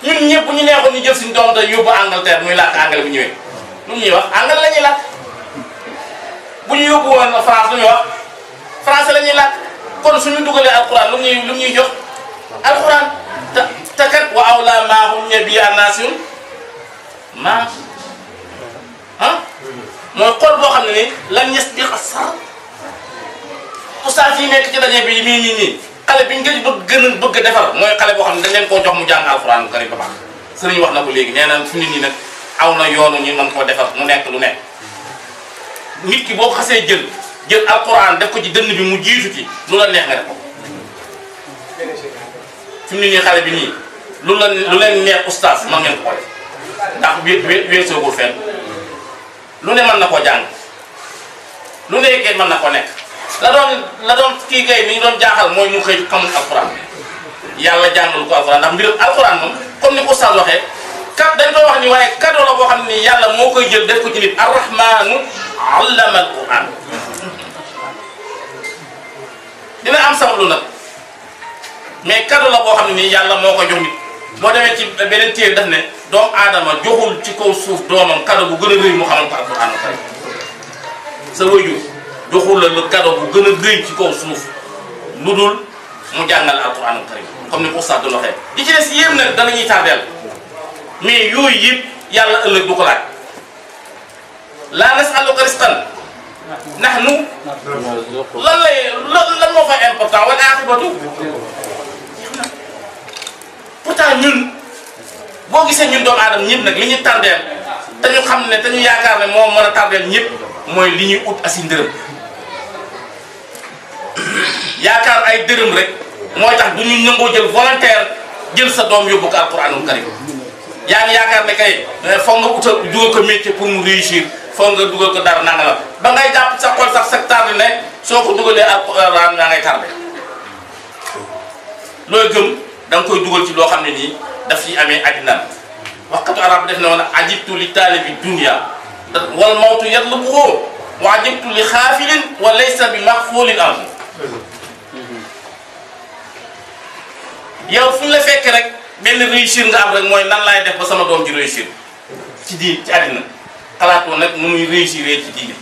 ñun ñëpp ñu neexoon ñu jël suñu doom te yóbbu Angleterre muy làkk anglais bu ñëwee lu ñuy wax anglais la ñuy làkk bu ñu yóbbu woon France lu ñuy wax français la ñuy làkk kon suñu dugalee alquran lu ñuy jox alquran te kat wa awla maahum bi annaasiun maa mooy xol boo xam ne ni lan ñes di xasar oustaz yi nekk ci daje bi nii xale bi ñu gën a bëgg a defar mooy xale boo xam ne dañ leen koo jox mu jàng alxuraan karim ba baax sëriñ wax na ko léegi nee na fi nit ñi nag aw na yoonu ñu mën koo defar mu nekk lu nekk nit ki boo xasee jël alxuraan def ko ci dënn bi mu jiitu ci lu la neex nga def ko fi mu ne nii xale bi nii lu leen neex oustaz mën ngeen ko def ndax weesoogul fenn lu ne mën na koo jàng lu nekkee mën na ko nekk la doon kii kay ni ñu doon jaaxal mooy mu xëy xamul alxuraan yàlla jàngalu ko alxuraan ndax mbirum alxuraan moom comme ni ko oustaz waxee kat dañ koy wax ni waaye cadeau la boo xam ne yàlla moo koy jël def ko ci nit arrahmanu allama alquran dina am sabablu nag mais cadeau la boo xam ne nii yàlla moo ko jox nit boo demee ci beneen téere daf ne doomu aadama joxul ci kaw suuf doomam cadeau bu gën a rëy mu xamal ko alquran kay sa waajur joxul la le cadeau bu gën a rëy ci kaw suuf lu dul mu jàngal alquran karim comme ni ko oustaz doon waxee di ci des yéen nag danañuy tardeel mais yooyu yëpp yàlla ëllëg du ko laaj laa nas'aluka rizqan nahnu lan moo fa important wala aqibatu pourtant ñun boo gisee ñun doomu aadama ñëpp nag li ñuy tardeel te ñu xam ne te ñu yaakaar ne moo mën a tardeel ñëpp mooy li ñuy ut asi ndërëm yaakaar ay dërëm rek mooy tax du ñu nangoo jël volontaire jël sa doom yóbbu ko alquranul karim yaa ngi yaakaar ne kay foog nga utal dugal ko métier pour mu réussir foog nga dugal ko dara nanga la ba ngay jàpp sa xol sax sa tardé ne soo ko dugalee alquran yaa ngay tardé looy gëm da nga koy dugal ci loo xam ne nii daf ci amee addinaan waxkatu arab def na woon ajibtu li taalibi dunia wal mawtu yatlubuhu wa ajibtu li xaafilin wa laysa bi maxfuulin anhu yow fu ñu la fekk rek benn réussir nga am rek mooy nan laay def ba sama doom ji réussir ci ci àddina xalaatoo nag nu muy réussir ci diine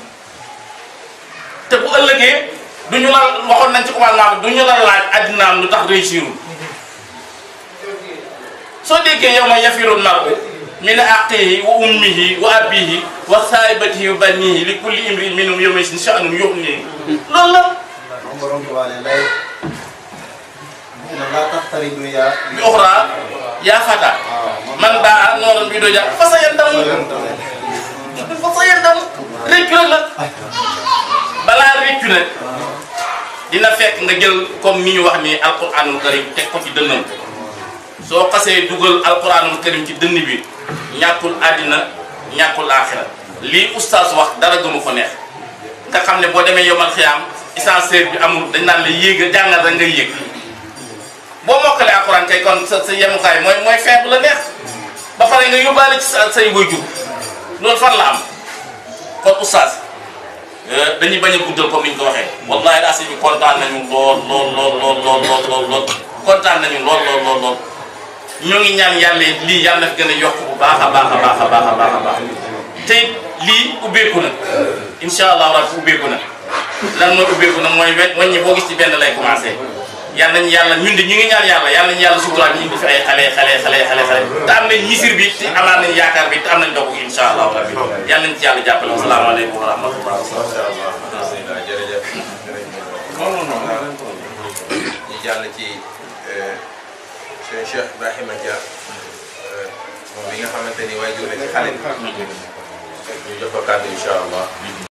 te bu ëllëgee du ñu la waxoon nañ ci commencement bi du ñu la laaj àddinaam lu tax réussirul soo déggee yow ma yafirul mar'u min aqihi wa ummihi wa abihi wa saahibatihi wa banihi li kulli imri'in minhum yawma idhin sha'nun yughnihi loolu la. borom Tuubaa ne lay la taxtaribu yaa bi uxra yaa fata man baa noonu bi doo jàpp fa sa yandamu réccu rek la balaa réccu nag dina fekk nga jël comme ni ñu wax ni alquranul karim teg ko ci dënnam soo xasee dugal alquranul karim ci dënn bi ñàkkul àddina ñàkkul aaxira lii oustaz wax dara gënu ko neex nga xam ne boo demee yomal xiyaam ascenseur bi amul dañ naan la yéeg jàngal rek nga yéeg boo mokkalee alquran kay kon sa yemukaay mooy feeb la neex ba pare nga yóbbaale ci say waajur loolu fan la am kon oustaz dañuy bañ a guddal comme ni ñu ko waxee wallahi daa bi kontaan nañu lool kontaan nañu lool ñoo ngi ñaan yàlla lii yàlla na fi gën a yokk bu baax a baax te lii ubbeeku na incha allah rabbi ubbeeku na lan mooy ubbeeku na mooy wàññi boo gis ci benn lay commencé yàlla nañu yàlla ñun de ñu ngi ñaan yàlla nañu yàlla suturaat ñu indi fi ay xale te am nañ misir bi te amaat nañ yaakaar bi te am nañ dogu incha allah rabbi yàlla nañ ci yàlla jàppale asalaamaaleykum wa rahmatullah. jërëjëf ñu jàll ci Cheikh Ibrahima Dia moom mi nga xamante ni waajur la ci xale bi ñu jox ko kàddu incha allah.